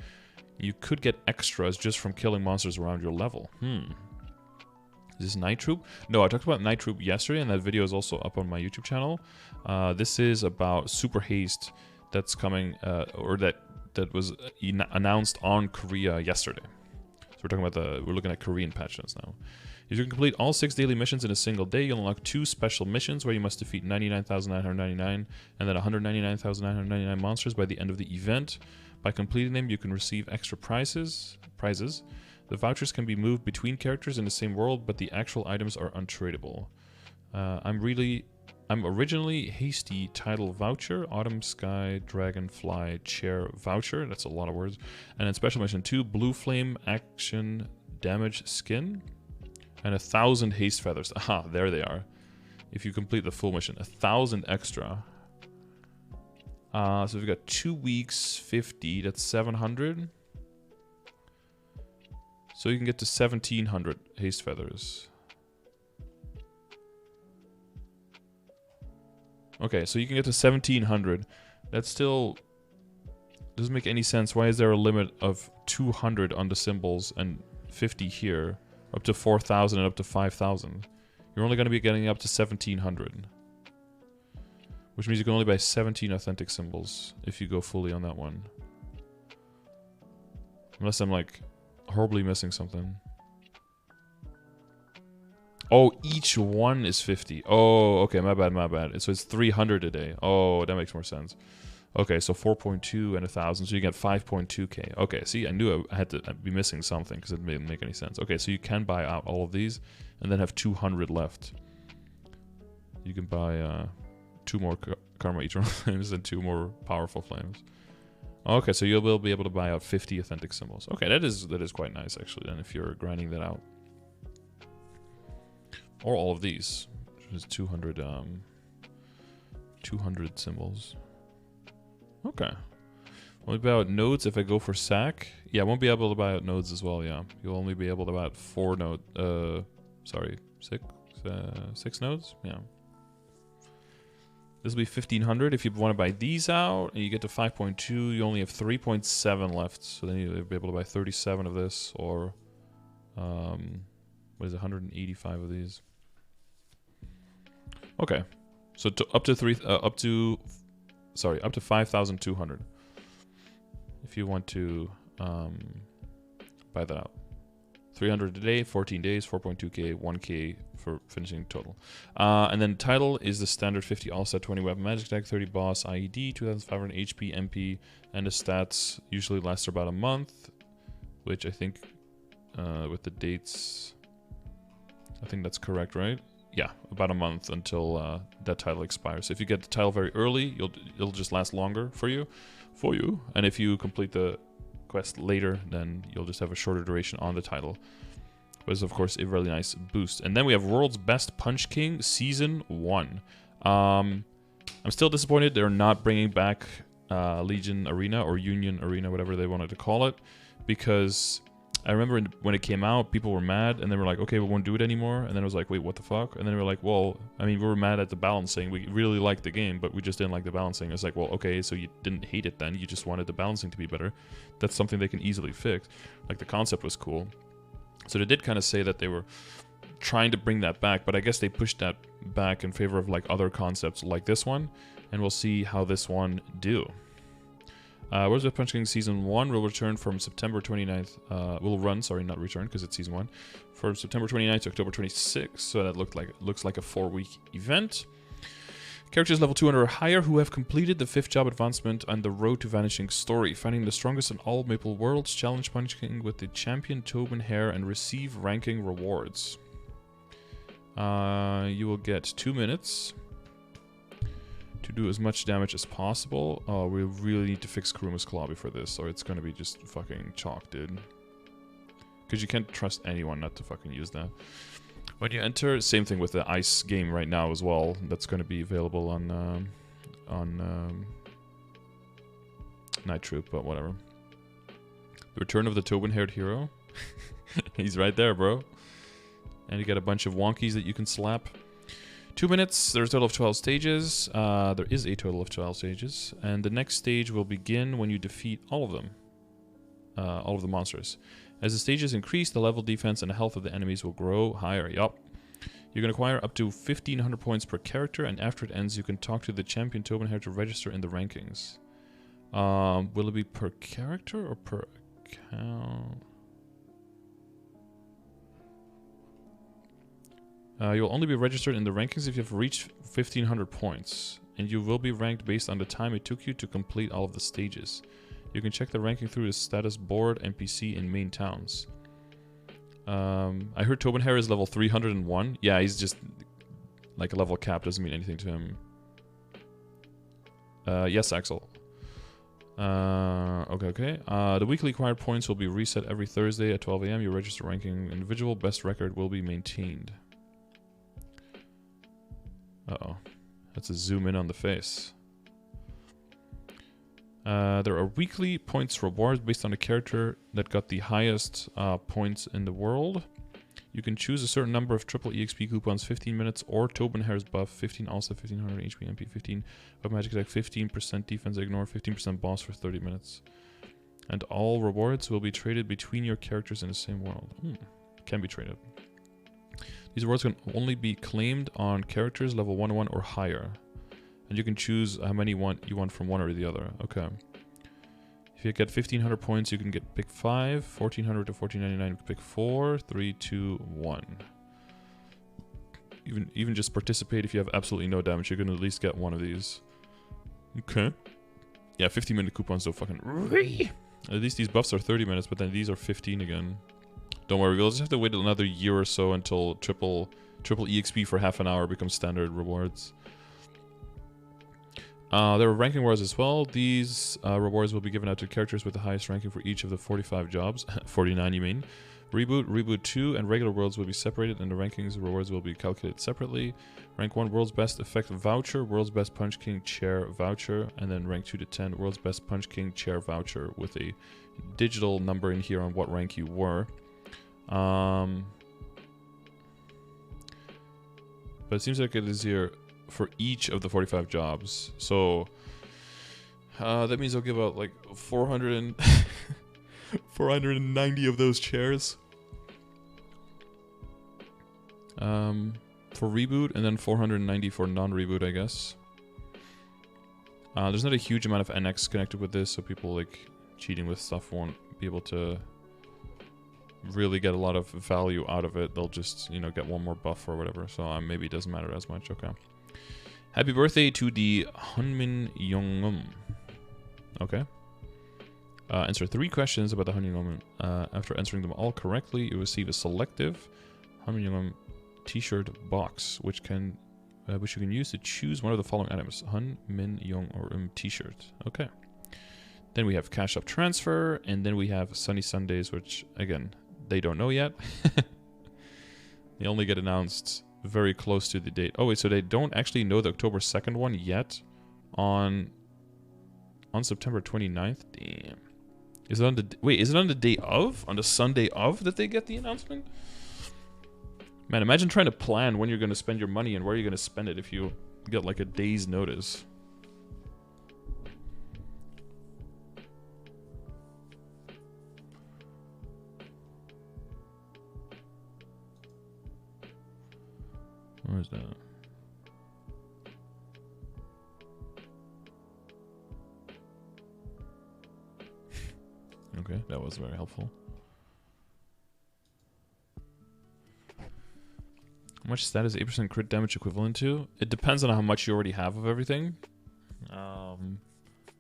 You could get extras just from killing monsters around your level. Is this Night Troop? No, I talked about Night Troop yesterday, and that video is also up on my YouTube channel. This is about Super Haste that's coming, or that was announced on Korea yesterday. So we're talking about we're looking at Korean patch notes now. If you can complete all 6 daily missions in a single day, you'll unlock 2 special missions where you must defeat 99,999 and then 199,999 monsters by the end of the event. By completing them, you can receive extra prizes. The vouchers can be moved between characters in the same world, but the actual items are untradeable. I'm originally Hasty Title Voucher, Autumn Sky Dragonfly Chair Voucher, that's a lot of words, and then Special Mission 2, Blue Flame Action Damage Skin, and 1,000 Haste Feathers. Aha, there they are. If you complete the full mission, 1,000 extra. So we've got 2 weeks, 50, that's 700. So you can get to 1,700 Haste Feathers. Okay, so you can get to 1,700. That still doesn't make any sense. Why is there a limit of 200 on the symbols and 50 here? Up to 4,000 and up to 5,000. You're only going to be getting up to 1,700. Which means you can only buy 17 authentic symbols if you go fully on that one. Unless I'm like horribly missing something. Oh, each one is 50. Oh, okay, my bad. So it's 300 a day. Oh, that makes more sense. Okay, so 4.2 and 1,000, so you get 5.2k. Okay, see, I knew I had to be missing something because it didn't make any sense. Okay, so you can buy out all of these and then have 200 left. You can buy 2 more Karma Eternal Flames and 2 more Powerful Flames. Okay, so you'll be able to buy out 50 authentic symbols. Okay, that is quite nice actually. Then if you're grinding that out, or all of these, which is 200 symbols. Okay. What about nodes if I go for sack? Yeah, I won't be able to buy out nodes as well, yeah. You'll only be able to buy out 4 nodes. Sorry, 6 nodes? Yeah. This will be 1,500. If you want to buy these out and you get to 5.2, you only have 3.7 left. So then you'll be able to buy 37 of this, or what is it, 185 of these. Okay. So up to 5,200 if you want to buy that out. 300 a day, 14 days, 4.2k, 1k for finishing total. And then title is the standard 50 all-stat 20 weapon magic deck, 30 boss IED, 2,500 HP, MP, and the stats usually last about a month, which I think with the dates, I think that's correct, right? Yeah, about a month until that title expires. So if you get the title very early, it'll just last longer for you. And if you complete the quest later, then you'll just have a shorter duration on the title. But it's of course a really nice boost. And then we have World's Best Punch King Season 1. I'm still disappointed they're not bringing back Legion Arena or Union Arena, whatever they wanted to call it, because I remember when it came out, people were mad, and they were like, okay, we won't do it anymore. And then it was like, wait, what the fuck? And then we were like, well, I mean, we were mad at the balancing. We really liked the game, but we just didn't like the balancing. It's like, well, okay, so you didn't hate it then. You just wanted the balancing to be better. That's something they can easily fix. Like, the concept was cool. So they did kind of say that they were trying to bring that back, but I guess they pushed that back in favor of, like, other concepts like this one. And we'll see how this one do. World's Best Punch King Season 1 will return from September 29th. Will run, sorry, not return, because it's Season 1. From September 29th to October 26th. So that looks like a 4-week event. Characters level 200 or higher who have completed the 5th job advancement on the Road to Vanishing story. Finding the strongest in all Maple worlds. Challenge Punch King with the champion Tobin Hair and receive ranking rewards. You will get 2 minutes to do as much damage as possible. Oh, we really need to fix Kuruma's Claw before this, or it's gonna be just fucking chalk, dude. Because you can't trust anyone not to fucking use that. When you enter, same thing with the ice game right now as well. That's gonna be available on Night Troop, but whatever. The Return of the Tobin-haired Hero. He's right there, bro. And you get a bunch of wonkies that you can slap. 2 minutes, there's a total of 12 stages. There is a total of 12 stages. And the next stage will begin when you defeat all of them. All of the monsters. As the stages increase, the level, defense, and the health of the enemies will grow higher. Yup. You can acquire up to 1,500 points per character, and after it ends, you can talk to the champion Tobin-Hair to register in the rankings. Will it be per character or per account? You'll only be registered in the rankings if you have reached 1,500 points, and you will be ranked based on the time it took you to complete all of the stages. You can check the ranking through the status board NPC in main towns. I heard Tobin-Hair is level 301. Yeah, he's just like a level cap, doesn't mean anything to him. Yes, Axel. Okay. The weekly acquired points will be reset every Thursday at 12 AM. Your register ranking individual best record will be maintained. Uh-oh. That's a zoom in on the face. There are weekly points rewards based on the character that got the highest points in the world. You can choose a certain number of triple EXP coupons, 15 minutes, or Tobin-Hair's buff, 15 also 1500 HP MP, 15 of magic attack, 15% defense ignore, 15% boss for 30 minutes. And all rewards will be traded between your characters in the same world. Can be traded. These rewards can only be claimed on characters level 101 or higher. And you can choose how many you want from one or the other. Okay. If you get 1,500 points, you can pick 5. 1,400 to 1,499, you can pick 4, 3, 2, 1. Even just participate if you have absolutely no damage, you're going to at least get one of these. Okay. Yeah, 15-minute coupons, so fucking... At least these buffs are 30 minutes, but then these are 15 again. Don't worry, we'll just have to wait another year or so until triple EXP for half an hour becomes standard rewards. There are ranking rewards as well. These rewards will be given out to characters with the highest ranking for each of the 45 jobs. 49 you mean. Reboot 2, and regular worlds will be separated, and the rankings rewards will be calculated separately. Rank 1, World's Best Effect Voucher, World's Best Punch King Chair Voucher, and then rank 2 to 10, World's Best Punch King Chair Voucher, with a digital number in here on what rank you were. But it seems like it is here for each of the 45 jobs. So that means I'll give out like 490 of those chairs for reboot, and then 490 for non-reboot, I guess. There's not a huge amount of NX connected with this, so people like cheating with stuff won't be able to really get a lot of value out of it. They'll just, you know, get one more buff or whatever, so maybe it doesn't matter as much. Okay. Happy birthday to the Hunmin Yongum. Okay. Answer 3 questions about the Hunmin Yongum. After answering them all correctly, you receive a selective Hunmin Yongum t-shirt box, which you can use to choose one of the following items: Hunmin Yongum t-shirt. Okay. Then we have Cash Up Transfer, and then we have Sunny Sundays, which, again, they don't know yet. They only get announced very close to the date. Oh, wait, so they don't actually know the October 2nd one yet on September 29th? Damn. Is it on the... Wait, is it on the day of? On the Sunday of that they get the announcement? Man, imagine trying to plan when you're going to spend your money and where you're going to spend it if you get like a day's notice. Where is that? Okay, that was very helpful. How much stat is 8% crit damage equivalent to? It depends on how much you already have of everything.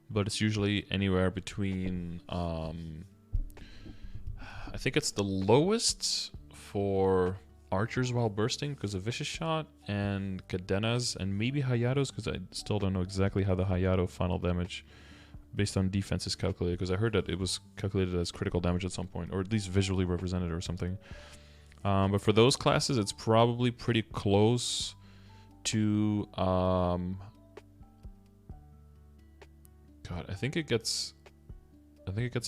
But it's usually anywhere between... I think it's the lowest for archers while bursting because of Vicious Shot, and Cadenas, and maybe Hayato's, because I still don't know exactly how the Hayato final damage based on defense is calculated, because I heard that it was calculated as critical damage at some point, or at least visually represented or something. But for those classes, it's probably pretty close to... God, I think it gets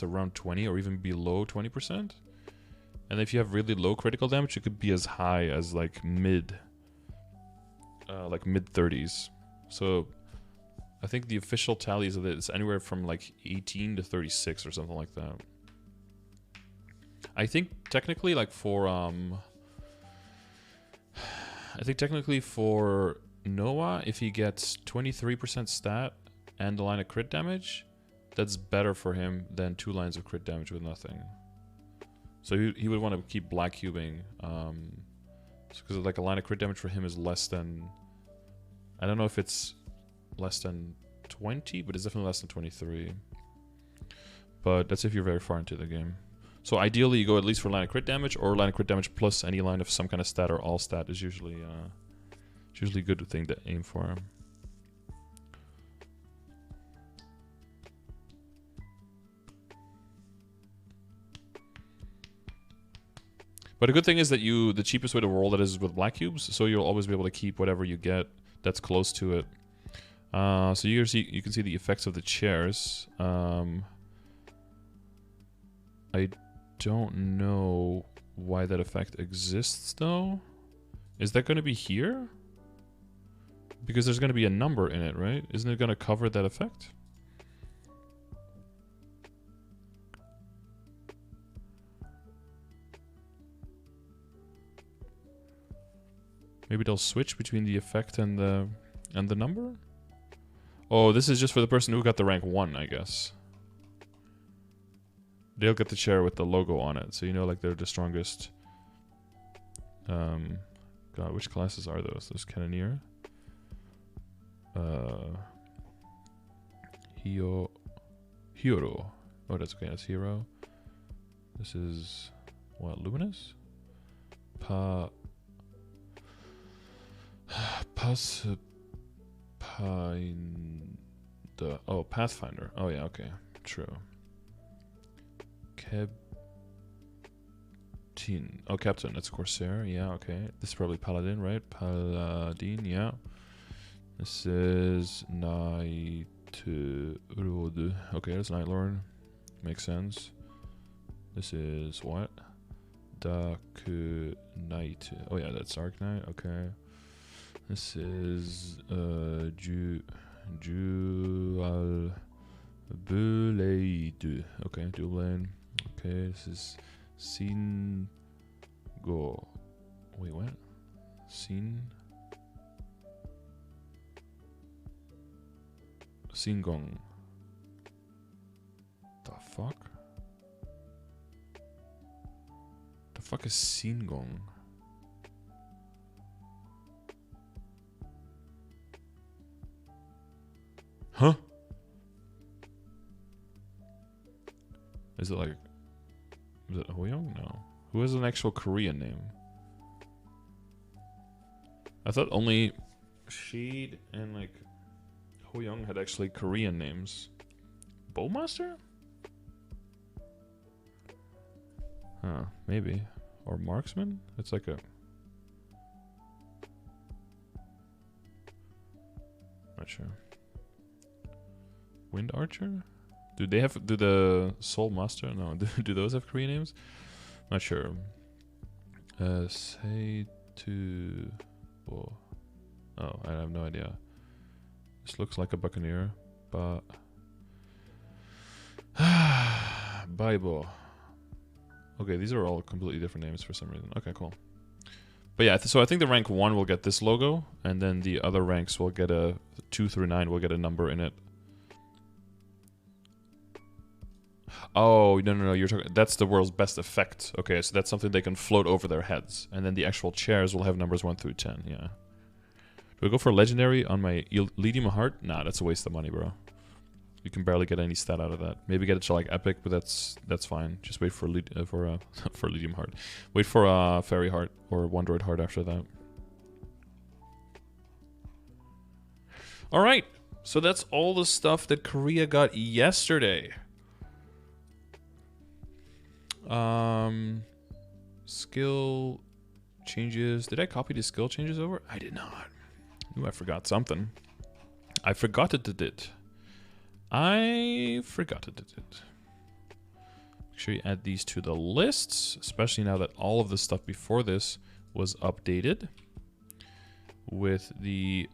around 20 or even below 20%. And if you have really low critical damage, it could be as high as like mid 30s. So I think the official tallies of it is anywhere from like 18 to 36 or something like that. I think technically like for Noah, if he gets 23% stat and the line of crit damage, that's better for him than 2 lines of crit damage with nothing. So he would want to keep black cubing, because like a line of crit damage for him is less than, I don't know if it's less than 20, but it's definitely less than 23. But that's if you're very far into the game. So ideally you go at least for line of crit damage, or line of crit damage plus any line of some kind of stat, or all stat is usually a good thing to aim for. But a good thing is that the cheapest way to roll that is with black cubes, so you'll always be able to keep whatever you get that's close to it. So you can see the effects of the chairs. I don't know why that effect exists though. Is that going to be here? Because there's going to be a number in it, right? Isn't it going to cover that effect? Maybe they'll switch between the effect and the number? Oh, this is just for the person who got the rank 1, I guess. They'll get the chair with the logo on it, so you know like they're the strongest. God, which classes are those? Those Cannoneer? Hio Hero. Oh, that's okay. That's hero. This is what? Luminous? Pathfinder. Oh, Pathfinder. Oh yeah, okay. True. Captain. Oh, Captain. That's Corsair. Yeah, okay. This is probably Paladin, right? Paladin, yeah. This is Night Road. Okay, that's Night Lord. Makes sense. This is what? Dark Knight. Oh yeah, that's Dark Knight. Okay. This is Dual Blade. Okay, Dual Blade. Okay, this is Go. Wait, what? Singong. The fuck? The fuck is Singong? Huh? Is it like... Is it Hoyoung? No. Who has an actual Korean name? I thought only Sheed and like Hoyoung had actually Korean names. Bowmaster? Huh, maybe. Or Marksman? It's like a... Not sure. Wind Archer? Do they have... Do the Soul Master? No. Do those have Korean names? Not sure. Say to... Oh, I have no idea. This looks like a Buccaneer, but... Bible. Okay, these are all completely different names for some reason. Okay, cool. But yeah, so I think the rank 1 will get this logo, and then the other ranks will get a 2 through 9 will get a number in it. Oh, no, you're talking... That's the world's best effect. Okay, so that's something they can float over their heads. And then the actual chairs will have numbers 1 through 10, yeah. Do I go for legendary on my Leadium Heart? Nah, that's a waste of money, bro. You can barely get any stat out of that. Maybe get it to like epic, but that's fine. Just wait for for Leadium Heart. Wait for Fairy Heart or Wondroid Heart after that. All right, so that's all the stuff that Korea got yesterday. Skill changes. Did I copy the skill changes over? I did not. Ooh, I forgot something. I forgot it did it. Make sure you add these to the lists, especially now that all of the stuff before this was updated with the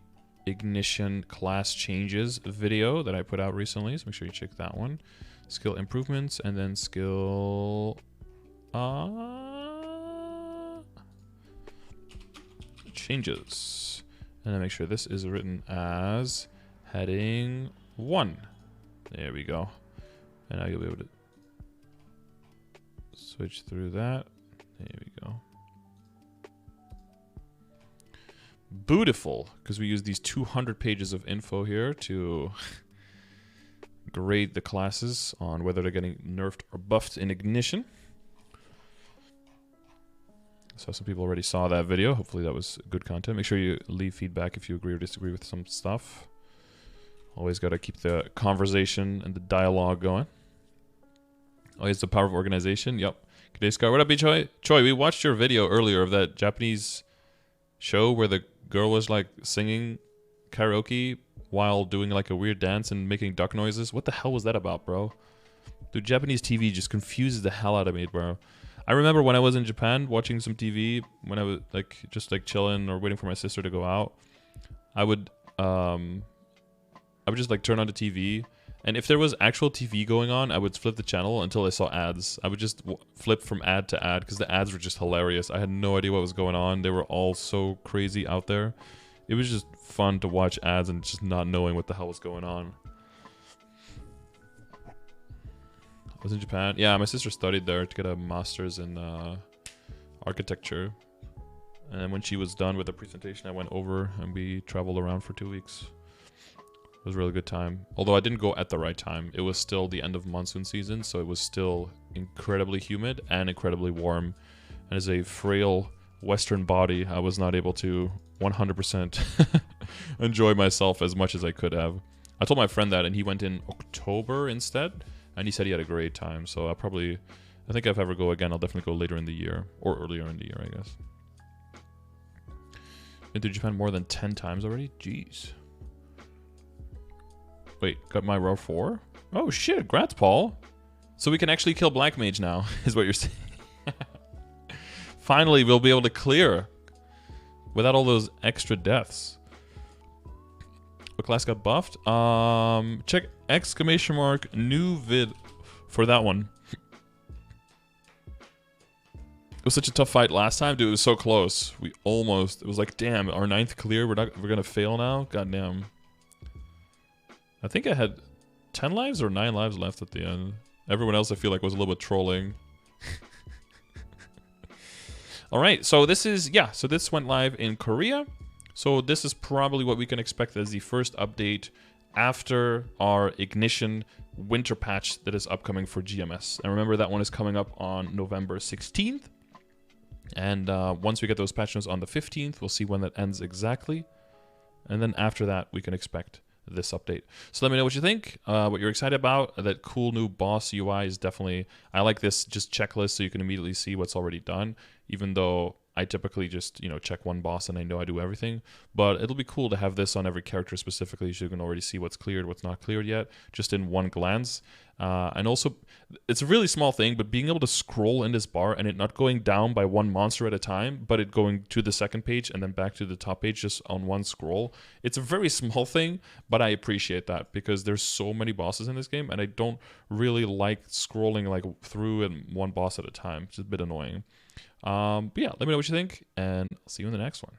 Ignition class changes video that I put out recently. So make sure you check that one. Skill improvements, and then skill changes. And then make sure this is written as heading 1. There we go. And now you'll be able to switch through that. There we go. Beautiful, because we use these 200 pages of info here to grade the classes on whether they're getting nerfed or buffed in Ignition. So some people already saw that video. Hopefully that was good content. Make sure you leave feedback if you agree or disagree with some stuff. Always got to keep the conversation and the dialogue going. Oh, it's the power of organization. Yep. Good day, Scar. What up, Choi? Choi, we watched your video earlier of that Japanese show where the girl was like singing karaoke while doing like a weird dance and making duck noises. What the hell was that about, bro? Dude, Japanese TV just confuses the hell out of me, bro. I remember when I was in Japan watching some TV, when I was like just like chilling or waiting for my sister to go out, I would just like turn on the TV, and if there was actual TV going on, I would flip the channel until I saw ads. I would just flip from ad to ad because the ads were just hilarious. I had no idea what was going on. They were all so crazy out there. It was just fun to watch ads and just not knowing what the hell was going on. I was in Japan. Yeah, my sister studied there to get a master's in architecture. And then when she was done with the presentation, I went over and we traveled around for 2 weeks. was a really good time. Although I didn't go at the right time. It was still the end of monsoon season, so it was still incredibly humid and incredibly warm. And as a frail Western body, I was not able to 100% enjoy myself as much as I could have. I told my friend that, and he went in October instead, and he said he had a great time. So I think if I ever go again, I'll definitely go later in the year, or earlier in the year, I guess. Been to Japan more than 10 times already? Jeez. Wait, got my raw 4? Oh shit, congrats, Paul. So we can actually kill Black Mage now, is what you're saying. Finally, we'll be able to clear without all those extra deaths. What class got buffed? Check exclamation mark new vid for that one. It was such a tough fight last time, dude. It was so close. We almost. It was like, damn, our 9th clear. We're gonna fail now. Goddamn. I think I had 10 lives or 9 lives left at the end. Everyone else I feel like was a little bit trolling. All right, so this is, yeah, so this went live in Korea. So this is probably what we can expect as the first update after our Ignition winter patch that is upcoming for GMS. And remember, that one is coming up on November 16th. And once we get those patch notes on the 15th, we'll see when that ends exactly. And then after that, we can expect this update. So let me know what you think, what you're excited about. That cool new boss UI is definitely, I like this just checklist so you can immediately see what's already done, even though I typically just, you know, check one boss and I know I do everything. But it'll be cool to have this on every character specifically so you can already see what's cleared, what's not cleared yet, just in one glance. And also, it's a really small thing, but being able to scroll in this bar and it not going down by one monster at a time, but it going to the second page and then back to the top page just on one scroll. It's a very small thing, but I appreciate that because there's so many bosses in this game and I don't really like scrolling like through and one boss at a time. It's a bit annoying. But yeah, let me know what you think and I'll see you in the next one.